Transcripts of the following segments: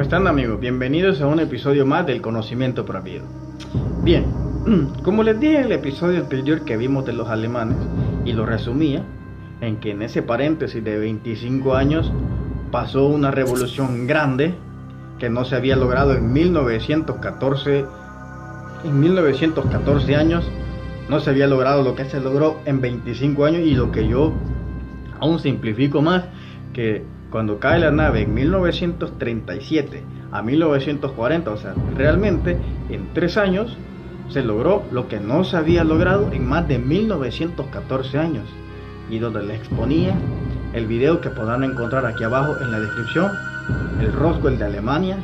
están, amigos? Bienvenidos a un episodio más del Conocimiento Prohibido. Bien, como les dije en el episodio anterior que vimos de los alemanes, y lo resumía en que en ese paréntesis de 25 años pasó una revolución grande que no se había logrado en 1914. En 1914 años no se había logrado lo que se logró en 25 años, y lo que yo aún simplifico más, que cuando cae la nave en 1937 a 1940, o sea, realmente en 3 años se logró lo que no se había logrado en más de 1914 años, y donde les exponía el video que podrán encontrar aquí abajo en la descripción, el Roswell de Alemania,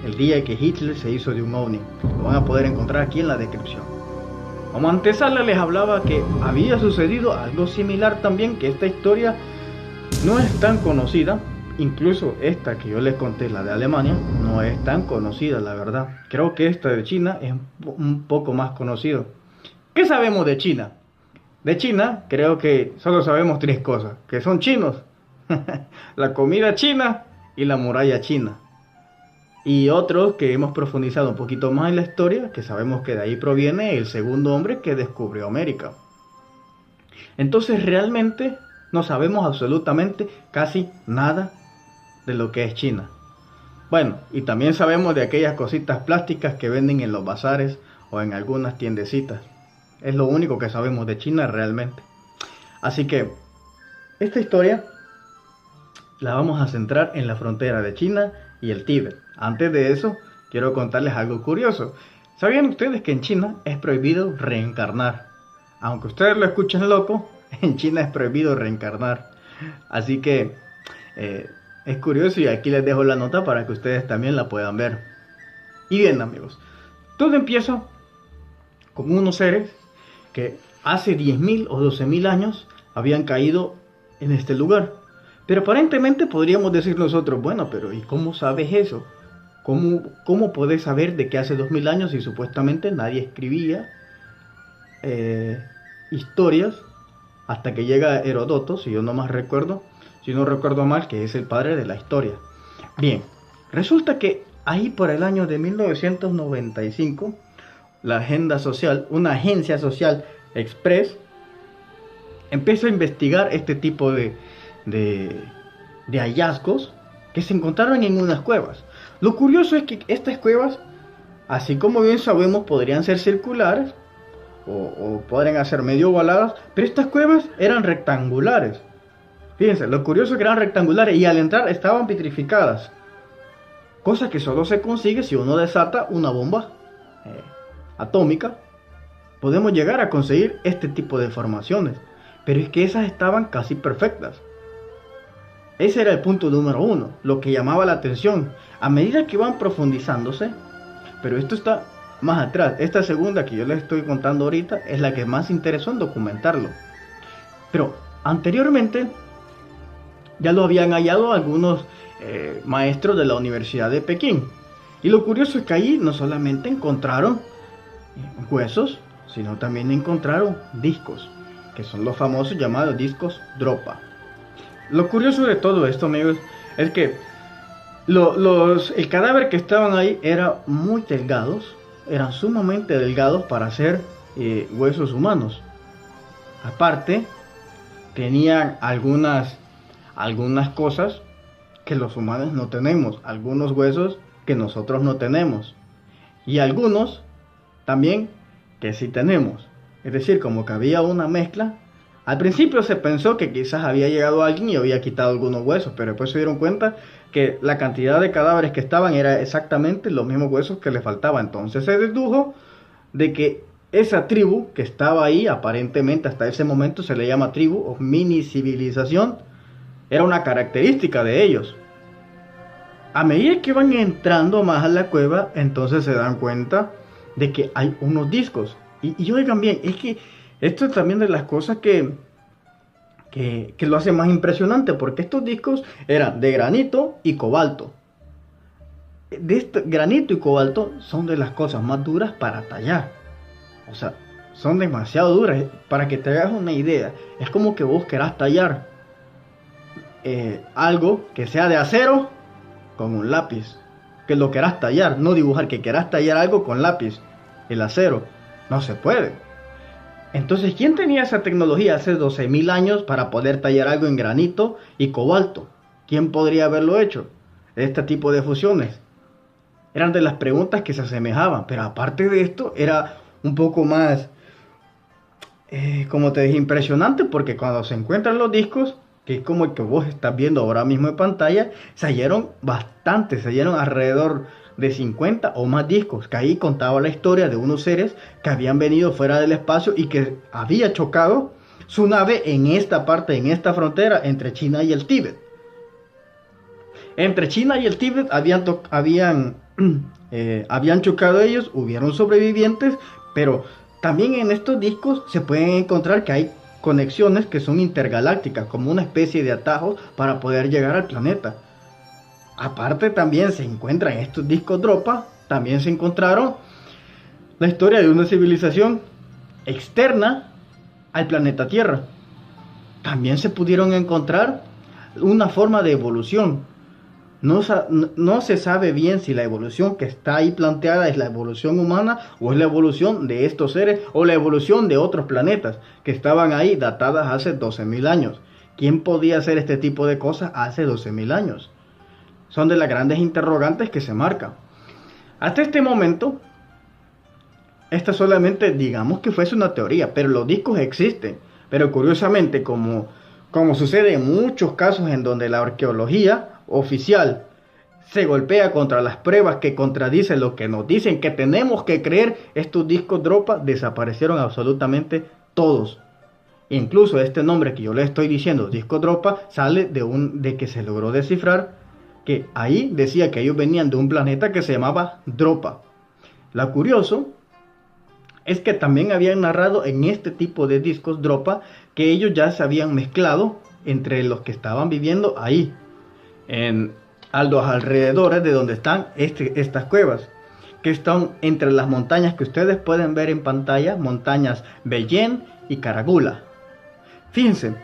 el día que Hitler se hizo de un ovni. Lo van a poder encontrar aquí en la descripción. Como antesala les hablaba que había sucedido algo similar también, que esta historia no es tan conocida. Incluso esta que yo les conté, la de Alemania, no es tan conocida, la verdad. Creo que esta de China es un poco más conocido. ¿Qué sabemos de China? De China creo que solo sabemos 3 cosas, que son chinos. La comida china y la muralla china. Y otros que hemos profundizado un poquito más en la historia, que sabemos que de ahí proviene el segundo hombre que descubrió América. Entonces realmente no sabemos absolutamente casi nada de lo que es China. Bueno, y también sabemos de aquellas cositas plásticas que venden en los bazares o en algunas tiendecitas. Es lo único que sabemos de China realmente. Así que esta historia la vamos a centrar en la frontera de China y el Tíbet. Antes de eso, quiero contarles algo curioso. ¿Sabían ustedes que en China es prohibido reencarnar? Aunque ustedes lo escuchen loco, en China es prohibido reencarnar. Así que es curioso, y aquí les dejo la nota para que ustedes también la puedan ver. Y bien, amigos, todo empieza con unos seres que hace 10.000 o 12.000 años habían caído en este lugar. Pero aparentemente podríamos decir nosotros, bueno, pero ¿y cómo sabes eso? ¿Cómo podés saber de que hace 2000 años y supuestamente nadie escribía historias hasta que llega Heródoto, si yo no recuerdo mal, que es el padre de la historia? Bien, resulta que ahí por el año de 1995, la Agenda Social, una agencia social express, empieza a investigar este tipo de hallazgos que se encontraron en unas cuevas. Lo curioso es que estas cuevas, así como bien sabemos, podrían ser circulares o podrían ser medio ovaladas, pero estas cuevas eran rectangulares. Fíjense, lo curioso es que eran rectangulares y al entrar estaban vitrificadas, cosa que solo se consigue si uno desata una bomba atómica. Podemos llegar a conseguir este tipo de formaciones, pero es que esas estaban casi perfectas. Ese era el punto número 1, lo que llamaba la atención. A medida que van profundizándose, pero esto está más atrás, esta segunda que yo les estoy contando ahorita es la que más interesó en documentarlo. Pero anteriormente ya lo habían hallado algunos maestros de la Universidad de Pekín. Y lo curioso es que ahí no solamente encontraron huesos, sino también encontraron discos, que son los famosos llamados discos Dropa. Lo curioso de todo esto, amigos, es que el cadáver que estaban ahí eran muy delgados, eran sumamente delgados para ser huesos humanos. Aparte, tenían algunas cosas que los humanos no tenemos, algunos huesos que nosotros no tenemos, y algunos también que sí tenemos. Es decir, como que había una mezcla. Al principio se pensó que quizás había llegado alguien y había quitado algunos huesos, pero después se dieron cuenta que la cantidad de cadáveres que estaban era exactamente los mismos huesos que le faltaban. Entonces se dedujo de que esa tribu que estaba ahí, aparentemente hasta ese momento se le llama tribu o mini civilización, era una característica de ellos. A medida que van entrando más a la cueva, entonces se dan cuenta de que hay unos discos. Y oigan bien, es que esto es también de las cosas que lo hace más impresionante, porque estos discos eran de granito y cobalto. Granito y cobalto son de las cosas más duras para tallar. O sea, son demasiado duras. Para que te hagas una idea, es como que vos querás tallar algo que sea de acero con un lápiz. que lo querás tallar, no dibujar, que querás tallar algo con lápiz, el acero. No se puede. Entonces, ¿quién tenía esa tecnología hace 12.000 años para poder tallar algo en granito y cobalto? ¿Quién podría haberlo hecho? Este tipo de fusiones eran de las preguntas que se asemejaban, pero aparte de esto, era un poco más, como te dije, impresionante, porque cuando se encuentran los discos, que es como el que vos estás viendo ahora mismo en pantalla, se hallaron bastantes, se hallaron alrededor de 50 o más discos, que ahí contaba la historia de unos seres que habían venido fuera del espacio y que había chocado su nave en esta parte, en esta frontera entre China y el Tíbet. Entre China y el Tíbet habían chocado ellos, hubieron sobrevivientes, pero también en estos discos se pueden encontrar que hay conexiones que son intergalácticas, como una especie de atajos para poder llegar al planeta. Aparte también se encuentran en estos discos Dropa, también se encontraron la historia de una civilización externa al planeta Tierra. También se pudieron encontrar una forma de evolución. No se sabe bien si la evolución que está ahí planteada es la evolución humana o es la evolución de estos seres o la evolución de otros planetas que estaban ahí datadas hace 12.000 años. ¿Quién podía hacer este tipo de cosas hace 12.000 años? Son de las grandes interrogantes que se marcan. Hasta este momento, esta solamente digamos que fuese una teoría, pero los discos existen. Pero curiosamente, como sucede en muchos casos en donde la arqueología oficial se golpea contra las pruebas que contradicen lo que nos dicen que tenemos que creer, estos discos Dropa desaparecieron absolutamente todos. Incluso este nombre que yo le estoy diciendo, disco Dropa, sale de que se logró descifrar que ahí decía que ellos venían de un planeta que se llamaba Dropa. Lo curioso es que también habían narrado en este tipo de discos Dropa que ellos ya se habían mezclado entre los que estaban viviendo ahí, a los alrededores de donde están estas cuevas, que están entre las montañas que ustedes pueden ver en pantalla, montañas Bellén y Caragula. Fíjense,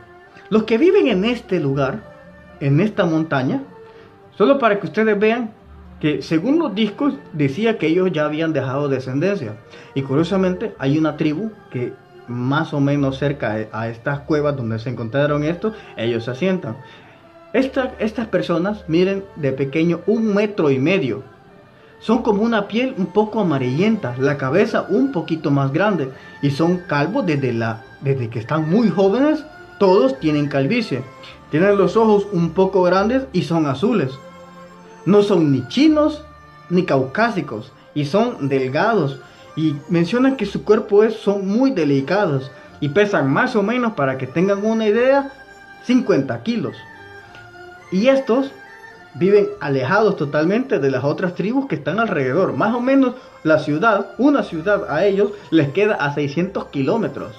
los que viven en este lugar, en esta montaña, solo para que ustedes vean que según los discos decía que ellos ya habían dejado descendencia. Y curiosamente hay una tribu que más o menos cerca a estas cuevas donde se encontraron estos, ellos se asientan. Estas personas miden de pequeño 1,5 metros. Son como una piel un poco amarillenta, la cabeza un poquito más grande y son calvos desde que están muy jóvenes. Todos tienen calvicie. Tienen los ojos un poco grandes y son azules. No son ni chinos ni caucásicos y son delgados. Y mencionan que su cuerpo son muy delicados y pesan más o menos, para que tengan una idea, 50 kilos. Y estos viven alejados totalmente de las otras tribus que están alrededor. Más o menos una ciudad a ellos les queda a 600 kilómetros.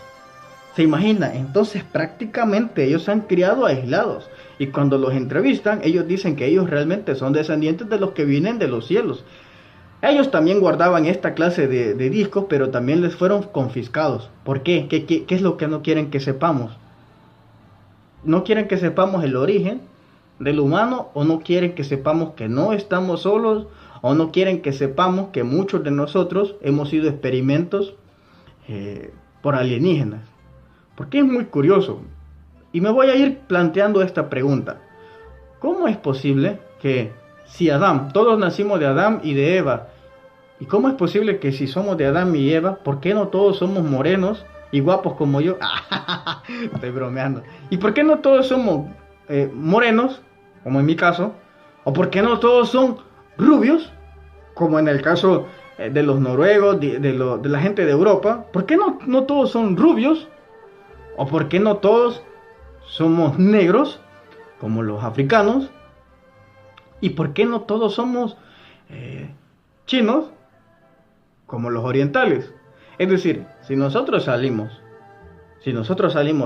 ¿Se imagina? Entonces prácticamente ellos se han criado aislados. Y cuando los entrevistan, ellos dicen que ellos realmente son descendientes de los que vienen de los cielos. Ellos también guardaban esta clase de discos, pero también les fueron confiscados. ¿Por qué? ¿Qué es lo que no quieren que sepamos? ¿No quieren que sepamos el origen del humano, o no quieren que sepamos que no estamos solos, o no quieren que sepamos que muchos de nosotros hemos sido experimentos por alienígenas? Porque es muy curioso. Y me voy a ir planteando esta pregunta. ¿Cómo es posible que si todos nacimos de Adán y de Eva, y cómo es posible que si somos de Adán y Eva, ¿por qué no todos somos morenos y guapos como yo? Estoy bromeando. ¿Y por qué no todos somos morenos, como en mi caso? ¿O por qué no todos son rubios, como en el caso de los noruegos, de la gente de Europa? ¿Por qué no todos son rubios? ¿O por qué no todos somos negros, como los africanos? ¿Y por qué no todos somos chinos, como los orientales? Es decir, si nosotros salimos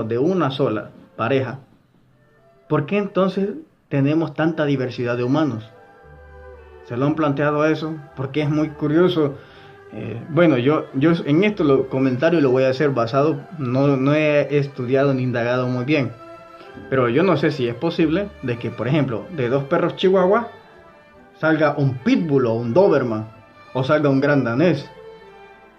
de una sola pareja, ¿por qué entonces tenemos tanta diversidad de humanos? ¿Se lo han planteado eso? Porque es muy curioso. Bueno, yo en esto comentario lo voy a hacer basado, no he estudiado ni indagado muy bien, pero yo no sé si es posible de que, por ejemplo, de 2 perros chihuahua salga un pitbull o un doberman o salga un gran danés.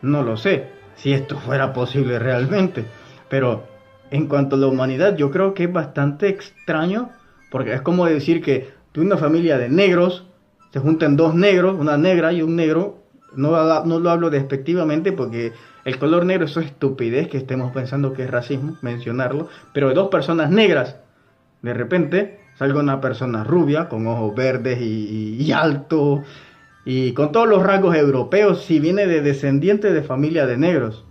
No lo sé si esto fuera posible realmente, pero en cuanto a la humanidad, yo creo que es bastante extraño, porque es como decir que de una familia de negros se juntan dos negros, una negra y un negro. No lo hablo despectivamente porque el color negro, eso es estupidez que estemos pensando que es racismo mencionarlo, pero de dos personas negras, de repente salga una persona rubia con ojos verdes y alto y con todos los rasgos europeos, si viene de descendiente de familia de negros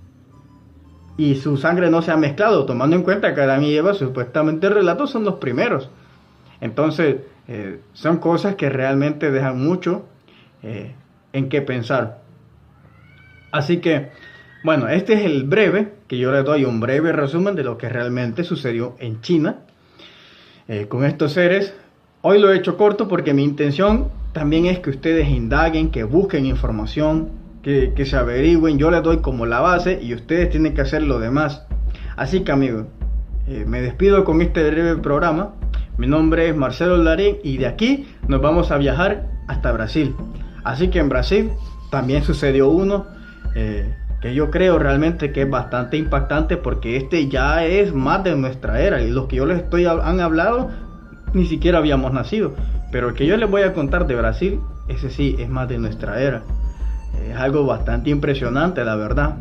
y su sangre no se ha mezclado, tomando en cuenta que Adán y Eva supuestamente el relato son los primeros. Entonces son cosas que realmente dejan mucho en qué pensar. Así que bueno, este es el breve, que yo le doy un breve resumen de lo que realmente sucedió en China con estos seres. Hoy lo he hecho corto porque mi intención también es que ustedes indaguen, que busquen información, que se averigüen. Yo les doy como la base y ustedes tienen que hacer lo demás. Así que amigos, me despido con este breve programa. Mi nombre es Marcelo Larín y de aquí nos vamos a viajar hasta Brasil. Así que en Brasil también sucedió uno que yo creo realmente que es bastante impactante, porque este ya es más de nuestra era y los que yo les han hablado ni siquiera habíamos nacido, pero el que yo les voy a contar de Brasil, ese sí es más de nuestra era. Es algo bastante impresionante, la verdad.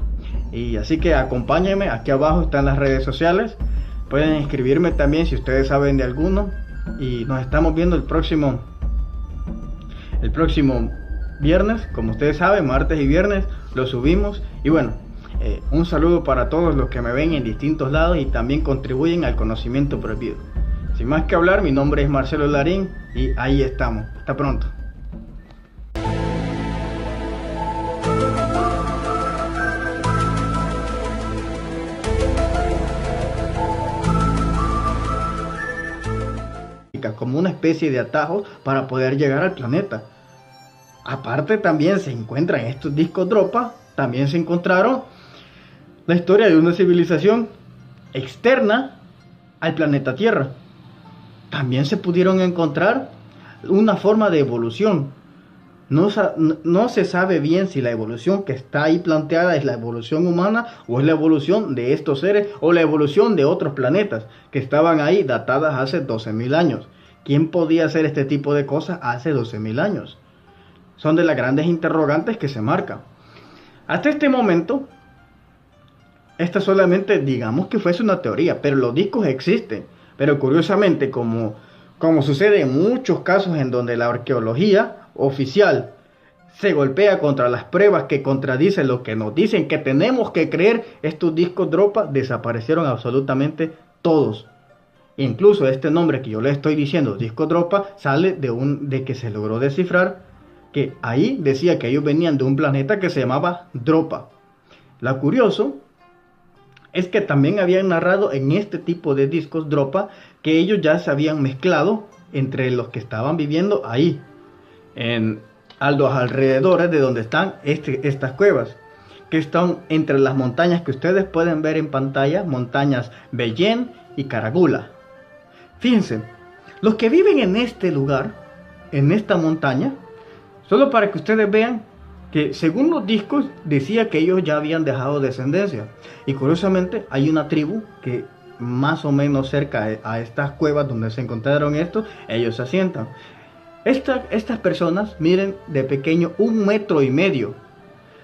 Y así que acompáñenme, aquí abajo están las redes sociales, pueden escribirme también si ustedes saben de alguno, y nos estamos viendo el próximo viernes. Como ustedes saben, martes y viernes lo subimos. Y bueno, un saludo para todos los que me ven en distintos lados y también contribuyen al conocimiento prohibido. Sin más que hablar, mi nombre es Marcelo Larín y ahí estamos. Hasta pronto. Como una especie de atajo para poder llegar al planeta. Aparte también se encuentran estos discos Dropa, también se encontraron la historia de una civilización externa al planeta Tierra. También se pudieron encontrar una forma de evolución. No se sabe bien si la evolución que está ahí planteada es la evolución humana o es la evolución de estos seres o la evolución de otros planetas que estaban ahí datadas hace 12.000 años. ¿Quién podía hacer este tipo de cosas hace 12.000 años? Son de las grandes interrogantes que se marcan. Hasta este momento, esta solamente digamos que fuese una teoría, pero los discos existen. Pero curiosamente, como sucede en muchos casos en donde la arqueología oficial se golpea contra las pruebas que contradicen lo que nos dicen que tenemos que creer, estos discos Dropa desaparecieron absolutamente todos. Incluso este nombre que yo le estoy diciendo, disco Dropa, sale de que se logró descifrar que ahí decía que ellos venían de un planeta que se llamaba Dropa. Lo curioso es que también habían narrado en este tipo de discos Dropa que ellos ya se habían mezclado entre los que estaban viviendo ahí, a los alrededores de donde están estas cuevas, que están entre las montañas que ustedes pueden ver en pantalla, montañas Bellén y Caragula. Fíjense, los que viven en este lugar, en esta montaña, solo para que ustedes vean que según los discos decía que ellos ya habían dejado descendencia. Y curiosamente hay una tribu que más o menos cerca a estas cuevas donde se encontraron estos, ellos se asientan. Estas personas miden de pequeño 1,5 metros.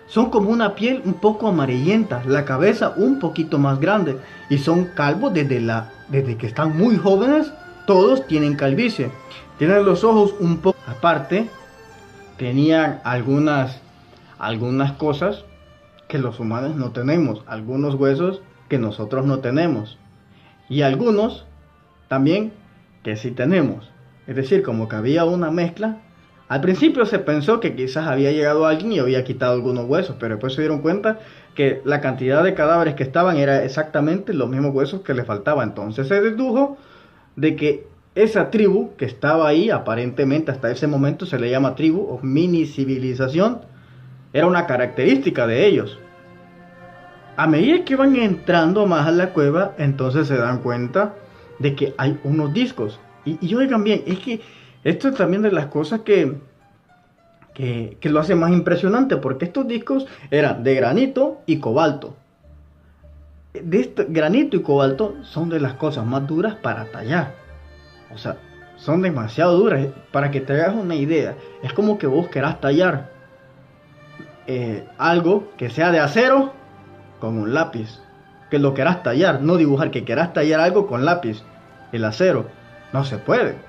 Son como una piel un poco amarillenta, la cabeza un poquito más grande y son calvos desde que están muy jóvenes. Todos tienen calvicie, tienen los ojos un poco aparte. Tenían algunas cosas que los humanos no tenemos, algunos huesos que nosotros no tenemos y algunos también que sí tenemos. Es decir, como que había una mezcla. Al principio se pensó que quizás había llegado alguien y había quitado algunos huesos, pero después se dieron cuenta que la cantidad de cadáveres que estaban era exactamente los mismos huesos que le faltaban. Entonces se dedujo de que esa tribu que estaba ahí, aparentemente hasta ese momento se le llama tribu o mini civilización, era una característica de ellos. A medida que van entrando más a la cueva, entonces se dan cuenta de que hay unos discos. Y oigan bien, es que esto es también de las cosas que que lo hace más impresionante, porque estos discos eran de granito y cobalto. Granito y cobalto son de las cosas más duras para tallar. O sea, son demasiado duras. Para que te hagas una idea, es como que vos querás tallar algo que sea de acero con un lápiz. Que lo querás tallar, no dibujar, que querás tallar algo con lápiz. El acero, no se puede.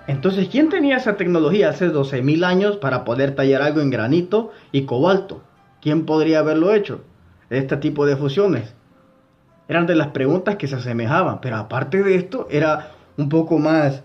Entonces, ¿quién tenía esa tecnología hace 12.000 años para poder tallar algo en granito y cobalto? ¿Quién podría haberlo hecho? Este tipo de fusiones eran de las preguntas que se asemejaban, pero aparte de esto era un poco más,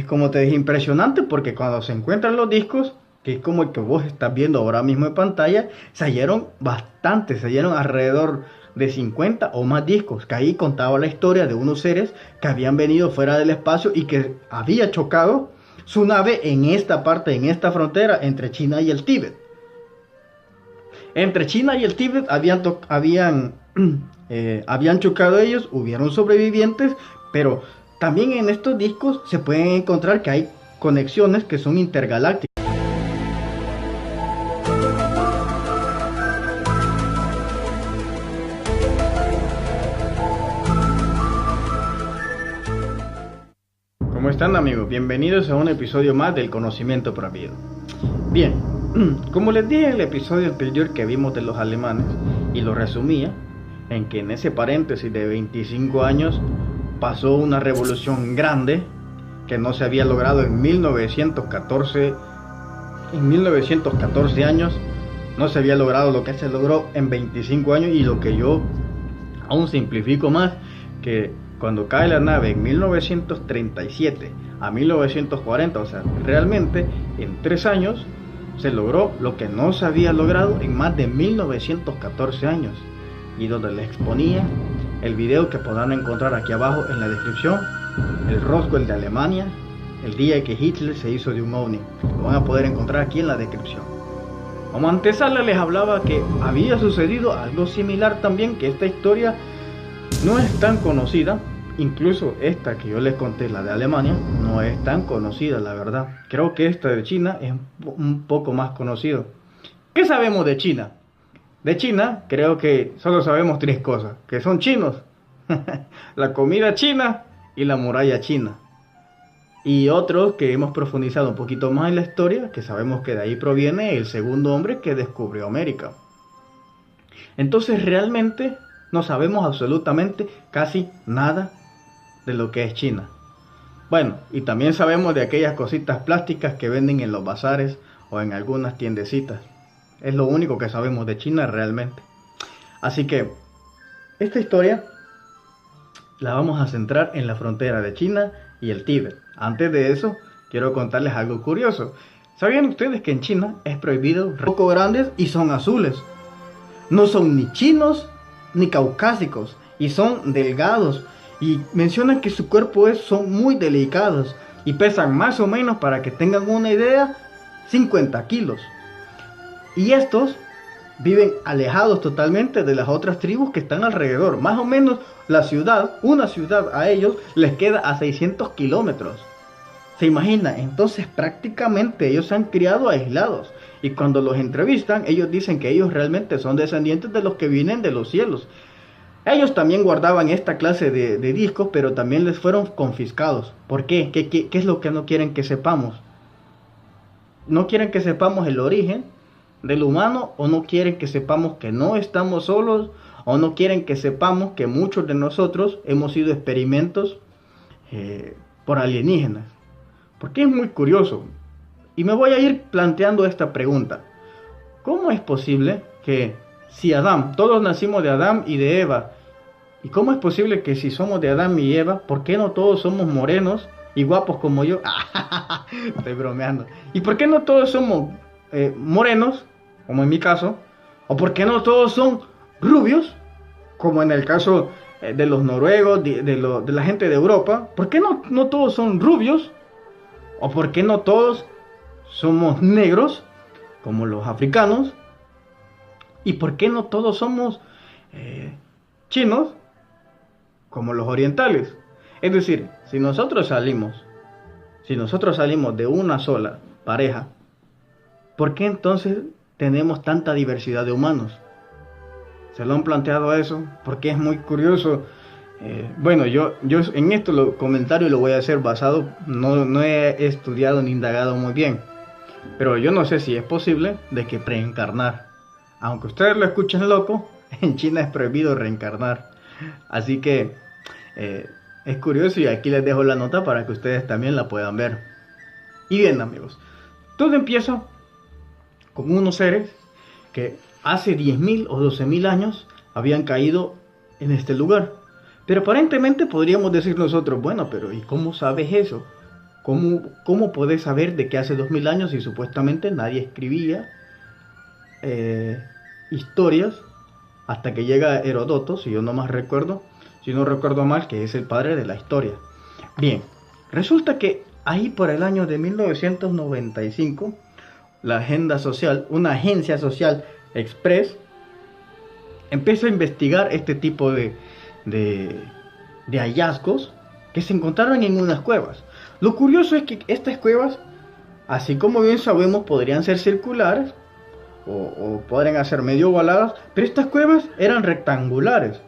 como te dije, impresionante, porque cuando se encuentran los discos, que es como el que vos estás viendo ahora mismo en pantalla, se hallaron bastantes, se hallaron alrededor de 50 o más discos, que ahí contaba la historia de unos seres que habían venido fuera del espacio y que había chocado su nave en esta parte, en esta frontera entre China y el Tíbet. Entre China y el Tíbet habían chocado ellos, hubieron sobrevivientes, pero también en estos discos se pueden encontrar que hay conexiones que son intergalácticas. ¿Cómo están, amigos? Bienvenidos a un episodio más del Conocimiento Prohibido. Bien, como les dije en el episodio anterior que vimos de los alemanes, y lo resumía en que en ese paréntesis de 25 años pasó una revolución grande que no se había logrado en 1914. En 1914 años no se había logrado lo que se logró en 25 años, y lo que yo aún simplifico más, que cuando cae la nave en 1937 a 1940, o sea, realmente en 3 años se logró lo que no se había logrado en más de 1914 años, y donde les exponía el video que podrán encontrar aquí abajo en la descripción, el Roswell de Alemania, el día que Hitler se hizo de un ovni. Lo van a poder encontrar aquí en la descripción. Como antesala les hablaba que había sucedido algo similar también, que esta historia no es tan conocida. Incluso esta que yo les conté, la de Alemania, no es tan conocida, la verdad. Creo que esta de China es un poco más conocido. ¿Qué sabemos de China? De China creo que solo sabemos 3 cosas, que son chinos, la comida china y la muralla china. Y otros que hemos profundizado un poquito más en la historia, que sabemos que de ahí proviene el segundo hombre que descubrió América. Entonces realmente no sabemos absolutamente casi nada de lo que es China. Bueno, y también sabemos de aquellas cositas plásticas que venden en los bazares o en algunas tiendecitas. Es lo único que sabemos de China realmente. Así que esta historia la vamos a centrar en la frontera de China y el Tíbet. Antes de eso, quiero contarles algo curioso. ¿Sabían ustedes que en China es prohibido un poco grandes y son azules? No son ni chinos ni caucásicos, y son delgados, y mencionan que su cuerpo son muy delicados y pesan más o menos, para que tengan una idea, 50 kilos. Y estos viven alejados totalmente de las otras tribus que están alrededor. Más o menos una ciudad a ellos les queda a 600 kilómetros. ¿Se imagina? Entonces prácticamente ellos se han criado aislados. Y cuando los entrevistan, ellos dicen que ellos realmente son descendientes de los que vienen de los cielos. Ellos también guardaban esta clase de discos, pero también les fueron confiscados. ¿Por qué? ¿Qué es lo que no quieren que sepamos? ¿No quieren que sepamos el origen del humano, o no quieren que sepamos que no estamos solos, o no quieren que sepamos que muchos de nosotros hemos sido experimentos por alienígenas? Porque es muy curioso. Y me voy a ir planteando esta pregunta. ¿Cómo es posible que si todos nacimos de Adán y de Eva, y cómo es posible que si somos de Adán y Eva, ¿por qué no todos somos morenos y guapos como yo? Estoy bromeando. ¿Y por qué no todos somos morenos, como en mi caso? ¿O por qué no todos son rubios, como en el caso de los noruegos, de la gente de Europa? ¿Por qué no todos son rubios? ¿O por qué no todos somos negros, como los africanos? ¿Y por qué no todos somos chinos, como los orientales? Es decir, si nosotros salimos de una sola pareja, ¿por qué entonces tenemos tanta diversidad de humanos? ¿Se lo han planteado eso? Porque es muy curioso. Bueno, yo en esto comentario lo voy a hacer basado, no he estudiado ni indagado muy bien, pero yo no sé si es posible de que reencarnar. Aunque ustedes lo escuchen loco, en China es prohibido reencarnar. Así que es curioso y aquí les dejo la nota para que ustedes también la puedan ver. Y bien, amigos, todo empieza con unos seres que hace 10.000 o 12.000 años habían caído en este lugar. Pero aparentemente podríamos decir nosotros, bueno, pero ¿y cómo sabes eso? ¿Cómo podés saber de que hace 2.000 años y supuestamente nadie escribía historias hasta que llega Heródoto, si yo no más recuerdo, si no recuerdo mal, que es el padre de la historia? Bien, resulta que ahí por el año de 1995, la Agenda Social, una agencia social express, empieza a investigar este tipo de hallazgos que se encontraron en unas cuevas. Lo curioso es que estas cuevas, así como bien sabemos, podrían ser circulares o podrían ser medio ovaladas, pero estas cuevas eran rectangulares.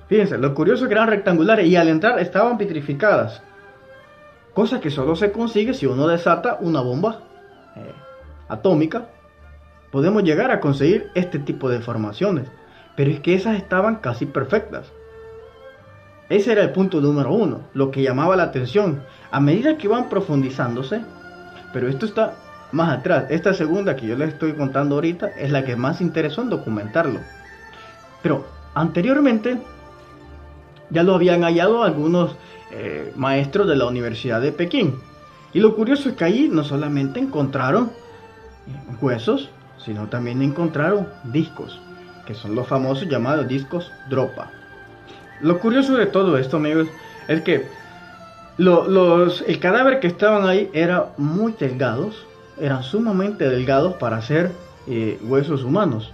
Fíjense, lo curioso es que eran rectangulares y al entrar estaban petrificadas, cosa que solo se consigue si uno desata una bomba atómica. Podemos llegar a conseguir este tipo de formaciones, pero es que esas estaban casi perfectas. Ese era el punto número uno, lo que llamaba la atención. A medida que iban profundizándose, pero esto está más atrás. Esta segunda que yo les estoy contando ahorita es la que más interesó en documentarlo. Pero anteriormente ya lo habían hallado algunos maestros de la Universidad de Pekín. Y lo curioso es que ahí no solamente encontraron huesos, sino también encontraron discos, que son los famosos llamados discos Dropa. Lo curioso de todo esto, amigos, es que el cadáver que estaban ahí eran muy delgados, eran sumamente delgados para ser huesos humanos.